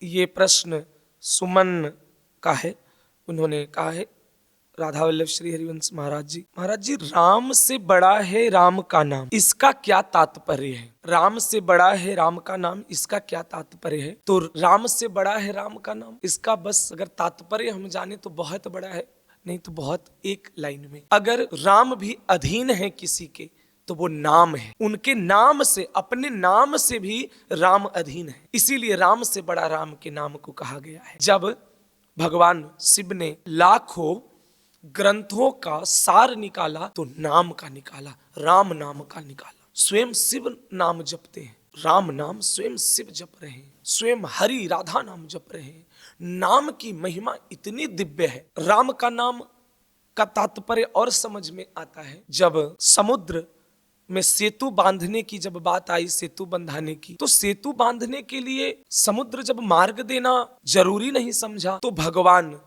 ये प्रश्न सुमन का है। उन्होंने कहा है, राधा वल्लभ श्री हरिवंश महाराज जी, राम से बड़ा है राम का नाम, इसका क्या तात्पर्य है? राम से बड़ा है राम का नाम, इसका क्या तात्पर्य है? तो राम से बड़ा है राम का नाम, इसका बस अगर तात्पर्य हम जाने तो बहुत बड़ा है, नहीं तो बहुत एक लाइन में। अगर राम भी अधीन है किसी के तो वो नाम है, उनके नाम से, अपने नाम से भी राम अधीन है, इसीलिए राम से बड़ा राम के नाम को कहा गया है। जब भगवान शिव ने लाखों ग्रंथों का सार निकाला तो नाम का निकाला, राम नाम का निकाला। स्वयं शिव नाम जपते हैं, राम नाम स्वयं शिव जप रहे हैं, स्वयं हरि राधा नाम जप रहे हैं। नाम की महिमा इतनी दिव्य है। राम का नाम का तात्पर्य और समझ में आता है जब समुद्र में सेतु बांधने की जब बात आई, सेतु बंधाने की, तो सेतु बांधने के लिए समुद्र जब मार्ग देना जरूरी नहीं समझा तो भगवान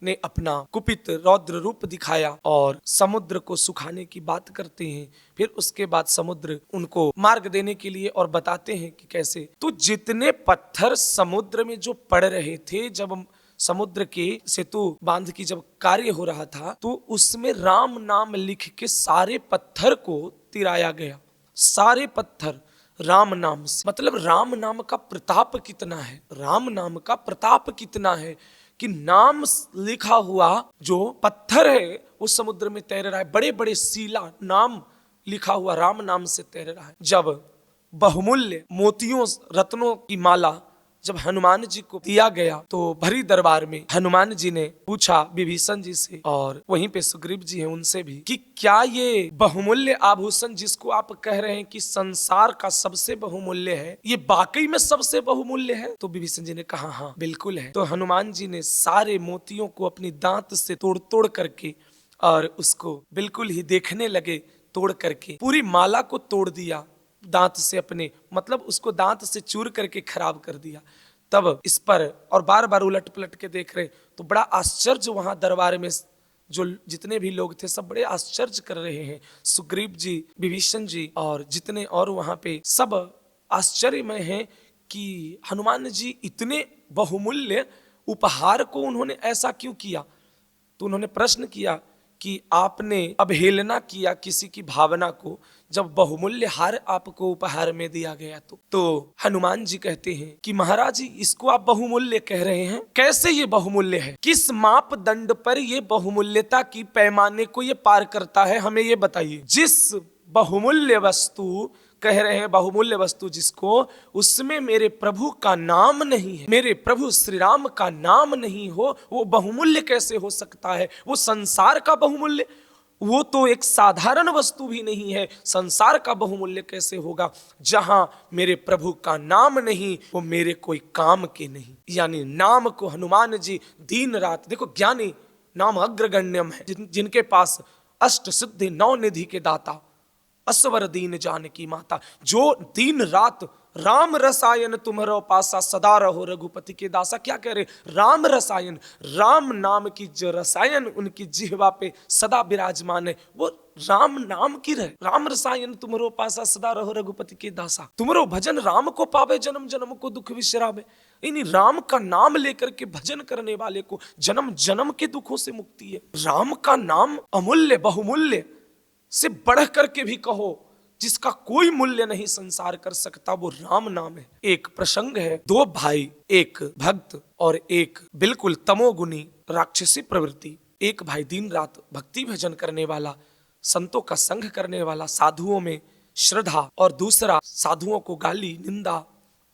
ने अपना कुपित रौद्र रूप दिखाया और समुद्र को सुखाने की बात करते हैं। फिर उसके बाद समुद्र उनको मार्ग देने के लिए और बताते हैं कि कैसे। तो जितने पत्थर समुद्र में जो पड़ रहे थे, जब समुद्र के सेतु बांध की जब कार्य हो रहा था, तो उसमें राम नाम लिख के सारे पत्थर को तिराया गया। सारे पत्थर राम नाम से, मतलब राम नाम का प्रताप कितना है, राम नाम का प्रताप कितना है कि नाम लिखा हुआ जो पत्थर है वो समुद्र में तैर रहा है। बड़े बड़े शिला, नाम लिखा हुआ राम नाम से तैर रहा है। जब बहुमूल्य मोतियों रत्नों की माला जब हनुमान जी को दिया गया तो भरी दरबार में हनुमान जी ने पूछा विभीषण जी से और वहीं पे सुग्रीव जी हैं उनसे भी कि क्या ये बहुमूल्य आभूषण जिसको आप कह रहे हैं कि संसार का सबसे बहुमूल्य है, ये वाकई में सबसे बहुमूल्य है? तो विभीषण जी ने कहा हाँ बिल्कुल है। तो हनुमान जी ने सारे मोतियों को अपनी दांत से तोड़ तोड़ करके और उसको बिल्कुल ही देखने लगे, तोड़ करके पूरी माला को तोड़ दिया दांत से अपने, मतलब उसको दांत से चूर करके खराब कर दिया। तब इस पर और बार बार उलट पलट के देख रहे तो बड़ा आश्चर्य वहां दरबार में जो जितने भी लोग थे सब बड़े आश्चर्य कर रहे हैं। सुग्रीव जी, विभीषण जी और जितने और वहां पे सब आश्चर्य में हैं कि हनुमान जी इतने बहुमूल्य उपहार को उन्होंने ऐसा क्यों किया। तो उन्होंने प्रश्न किया कि आपने अवहेलना किया किसी की भावना को जब बहुमूल्य हार आपको उपहार में दिया गया। तो हनुमान जी कहते हैं कि महाराज जी इसको आप बहुमूल्य कह रहे हैं, कैसे ये बहुमूल्य है? किस मापदंड पर ये बहुमूल्यता की पैमाने को ये पार करता है, हमें ये बताइए। जिस बहुमूल्य वस्तु कह रहे हैं, बहुमूल्य वस्तु जिसको, उसमें मेरे प्रभु का नाम नहीं है, मेरे प्रभु श्री राम का नाम नहीं हो, वो बहुमूल्य कैसे हो सकता है? वो संसार का बहुमूल्य, वो तो एक साधारण वस्तु भी नहीं है, संसार का बहुमूल्य कैसे होगा? जहां मेरे प्रभु का नाम नहीं, वो मेरे कोई काम के नहीं। यानी नाम को हनुमान जी दिन रात, देखो ज्ञानी नाम अग्रगण्यम है, जिनके पास अष्ट सिद्धि नौ निधि के दाता, असवर दीन जानकी माता, जो दिन रात राम रसायन तुम्हारो पासा सदा रहो रघुपति के दासा। क्या कह रहे? राम रसायन, राम नाम की जो रसायन उनकी जिह्वा पे सदा विराजमान है, वो राम नाम की रहे। राम रसायन तुम्हारो पासा सदा रहो रघुपति के दासा, तुम्हारो भजन राम को पावे जन्म जन्म को दुख विश्रावे। यानी राम का नाम लेकर के भजन करने वाले को जन्म जन्म के दुखों से मुक्ति है। राम का नाम अमूल्य, बहुमूल्य से बढ़ करके भी कहो जिसका कोई मूल्य नहीं संसार कर सकता, वो राम नाम है। एक प्रसंग है, दो भाई, एक भक्त और एक बिल्कुल तमोगुनी राक्षसी प्रवृत्ति। एक भाई दिन रात भक्ति भजन करने वाला, संतों का संग करने वाला, साधुओं में श्रद्धा, और दूसरा साधुओं को गाली निंदा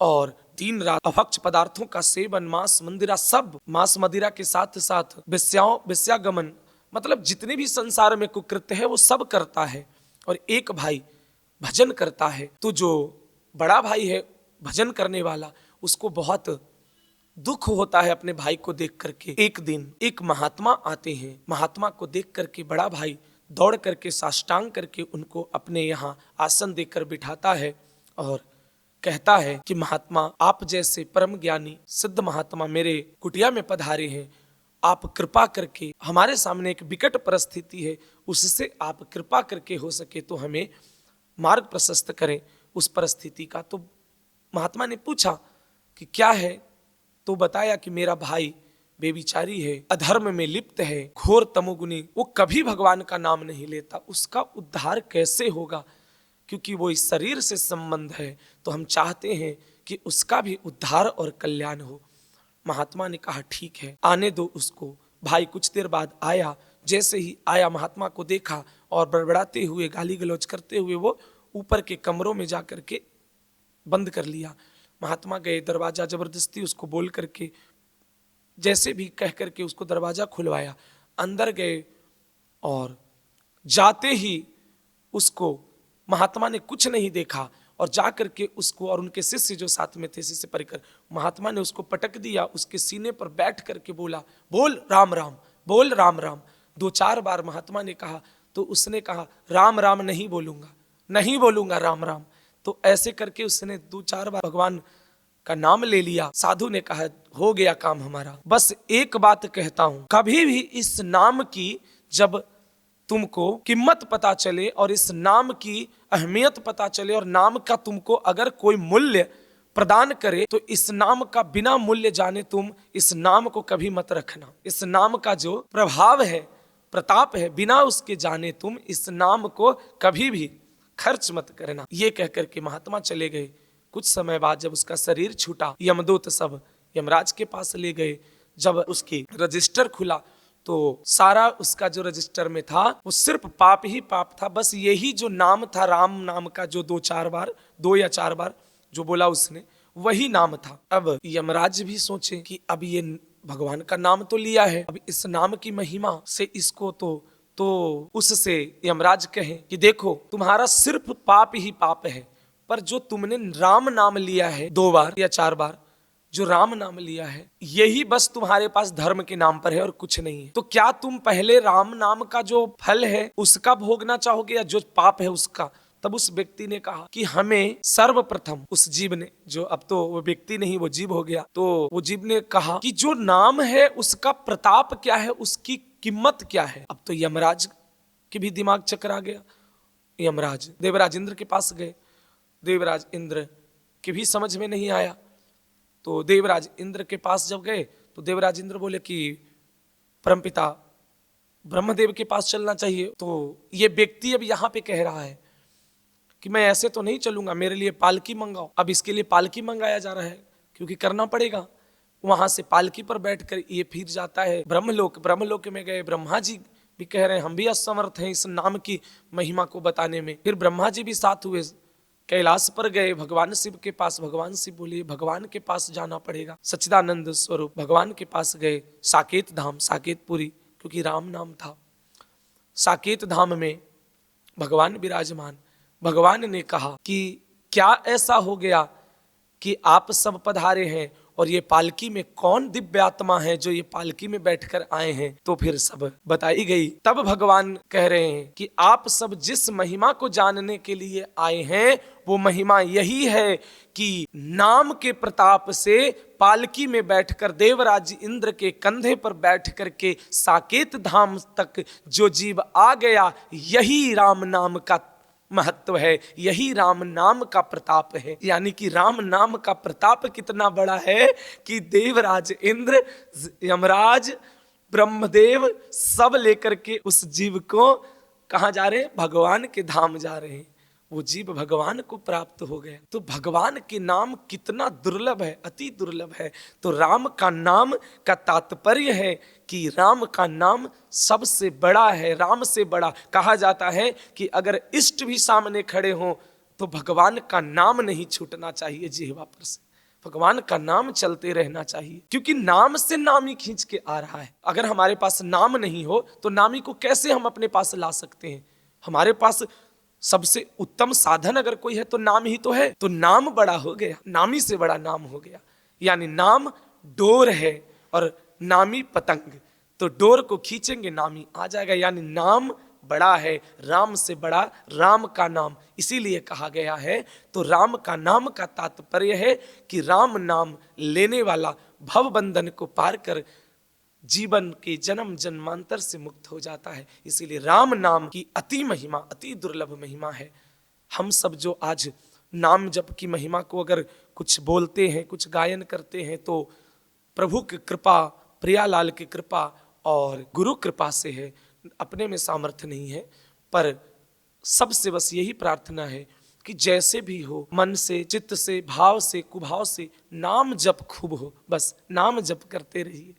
और दिन रात अभक्ष पदार्थों का सेवन, मांस मंदिरा, सब मांस मदिरा के साथ साथ वेश्यागमन, मतलब जितने भी संसार में कुकृत्य है वो सब करता है। और एक भाई भजन करता है। तो जो बड़ा भाई है भजन करने वाला, उसको बहुत दुख होता है अपने भाई को देख करके। एक दिन एक महात्मा आते हैं, महात्मा को देख करके बड़ा भाई दौड़ करके साष्टांग करके उनको अपने यहाँ आसन देकर बिठाता है और कहता है कि महात्मा, आप जैसे परम ज्ञानी सिद्ध महात्मा मेरे कुटिया में पधारे हैं, आप कृपा करके, हमारे सामने एक विकट परिस्थिति है, उससे आप कृपा करके हो सके तो हमें मार्ग प्रशस्त करें उस परिस्थिति का। तो महात्मा ने पूछा कि क्या है? तो बताया कि मेरा भाई बेविचारी है, अधर्म में लिप्त है, घोर तमोगुनी, वो कभी भगवान का नाम नहीं लेता, उसका उद्धार कैसे होगा? क्योंकि वो इस शरीर से संबंध है, तो हम चाहते हैं कि उसका भी उद्धार और कल्याण हो। महात्मा ने कहा ठीक है, आने दो उसको। भाई कुछ देर बाद आया, जैसे ही आया महात्मा को देखा और बड़बड़ाते हुए, गाली गलौज करते हुए वो ऊपर के कमरों में जा करके बंद कर लिया। महात्मा गए, दरवाजा जबरदस्ती उसको बोल करके, जैसे भी कह करके उसको दरवाजा खुलवाया, अंदर गए और जाते ही उसको महात्मा ने कुछ नहीं देखा और जा करके उसको और उनके शिष्य जो साथ में थे, शिष्य परिकर, महात्मा ने उसको पटक दिया, उसके सीने पर बैठ करके बोला, बोल राम राम, बोल राम राम। 2-4 बार महात्मा ने कहा तो उसने कहा राम राम नहीं बोलूंगा, नहीं बोलूंगा राम राम। तो ऐसे करके उसने 2-4 बार भगवान का नाम ले लिया। साधु ने कहा हो गया काम हमारा, बस एक बात कहता हूं, कभी भी इस नाम की जब तुमको कीमत पता चले और इस नाम की अहमियत पता चले और नाम का तुमको अगर कोई मूल्य प्रदान करे, तो इस नाम का बिना मूल्य जाने तुम इस नाम को कभी मत रखना। इस नाम का जो प्रभाव है, प्रताप है, बिना उसके जाने तुम इस नाम को कभी भी खर्च मत करना। ये कहकर के महात्मा चले गए। कुछ समय बाद जब उसका शरीर छूटा, यमदूत सब यमराज के पास ले गए। जब उसकी रजिस्टर खुला तो सारा उसका जो रजिस्टर में था वो सिर्फ पाप ही पाप था। बस यही जो नाम था, राम नाम का, जो 2 या 4 बार जो बोला उसने, वही नाम था। अब यमराज भी सोचे कि अब ये भगवान का नाम तो लिया है, अब इस नाम की महिमा से इसको तो उससे यमराज कहे कि देखो तुम्हारा सिर्फ पाप ही पाप है, पर जो तुमने राम नाम लिया है 2 बार या 4 बार, जो राम नाम लिया है, यही बस तुम्हारे पास धर्म के नाम पर है और कुछ नहीं है। तो क्या तुम पहले राम नाम का जो फल है उसका भोगना चाहोगे या जो पाप है उसका? तब उस व्यक्ति ने कहा कि हमें सर्वप्रथम, उस जीव ने, जो अब तो वो व्यक्ति नहीं वो जीव हो गया, तो वो जीव ने कहा कि जो नाम है उसका प्रताप क्या है, उसकी कीमत क्या है। अब तो यमराज के भी दिमाग चकरा गया। यमराज देवराज इंद्र के पास गए, देवराज इंद्र के भी समझ में नहीं आया। तो देवराज इंद्र के पास जब गए तो देवराज इंद्र बोले कि परमपिता ब्रह्मदेव के पास चलना चाहिए। तो ये व्यक्ति अब यहाँ पे कह रहा है कि मैं ऐसे तो नहीं चलूंगा, मेरे लिए पालकी मंगाओ। अब इसके लिए पालकी मंगाया जा रहा है क्योंकि करना पड़ेगा। वहां से पालकी पर बैठकर ये फिर जाता है ब्रह्मलोक। ब्रह्मलोक में गए, ब्रह्मा जी भी कह रहे हैं हम भी असमर्थ हैं इस नाम की महिमा को बताने में। फिर ब्रह्मा जी भी साथ हुए, कैलाश पर गए भगवान शिव के पास। भगवान शिव बोले भगवान के पास जाना पड़ेगा, सच्चिदानंद स्वरूप भगवान के पास गए। साकेत धाम, साकेतपुरी, क्योंकि राम नाम था। साकेत धाम में भगवान विराजमान। भगवान ने कहा कि क्या ऐसा हो गया कि आप सब पधारे हैं और ये पालकी में कौन दिव्य आत्मा है जो ये पालकी में बैठकर आए हैं? तो फिर सब बताई गई। तब भगवान कह रहे हैं कि आप सब जिस महिमा को जानने के लिए आए हैं वो महिमा यही है कि नाम के प्रताप से पालकी में बैठकर देवराज इंद्र के कंधे पर बैठ करके साकेत धाम तक जो जीव आ गया, यही राम नाम का महत्व है, यही राम नाम का प्रताप है। यानी कि राम नाम का प्रताप कितना बड़ा है कि देवराज इंद्र, यमराज, ब्रह्मदेव सब लेकर के उस जीव को कहाँ जा रहे हैं? भगवान के धाम जा रहे हैं। वो जीव भगवान को प्राप्त हो गए। तो भगवान के नाम कितना दुर्लभ है, अति दुर्लभ है। तो राम का नाम का तात्पर्य है कि राम का नाम सबसे बड़ा है, राम से बड़ा। कहा जाता है कि अगर इष्ट भी सामने खड़े हों तो भगवान का नाम नहीं छूटना चाहिए जिह्वा पर से, भगवान का नाम चलते रहना चाहिए, क्योंकि नाम से नामी खींच के आ रहा है। अगर हमारे पास नाम नहीं हो तो नामी को कैसे हम अपने पास ला सकते हैं? हमारे पास सबसे उत्तम साधन अगर कोई है तो नाम ही तो है। तो नाम बड़ा हो गया, नामी से बड़ा नाम हो गया। यानी नाम डोर है और नामी पतंग, तो डोर को खींचेंगे नामी आ जाएगा। यानी नाम बड़ा है, राम से बड़ा राम का नाम, इसीलिए कहा गया है। तो राम का नाम का तात्पर्य है कि राम नाम लेने वाला भव बंधन को पार कर जीवन के जन्म जन्मांतर से मुक्त हो जाता है। इसीलिए राम नाम की अति महिमा, अति दुर्लभ महिमा है। हम सब जो आज नाम जप की महिमा को अगर कुछ बोलते हैं, कुछ गायन करते हैं, तो प्रभु की कृपा, प्रियालाल की कृपा और गुरु कृपा से है। अपने में सामर्थ्य नहीं है, पर सबसे बस यही प्रार्थना है कि जैसे भी हो, मन से, चित्त से, भाव से, कुभाव से नाम जप खूब हो, बस नाम जप करते रहिए।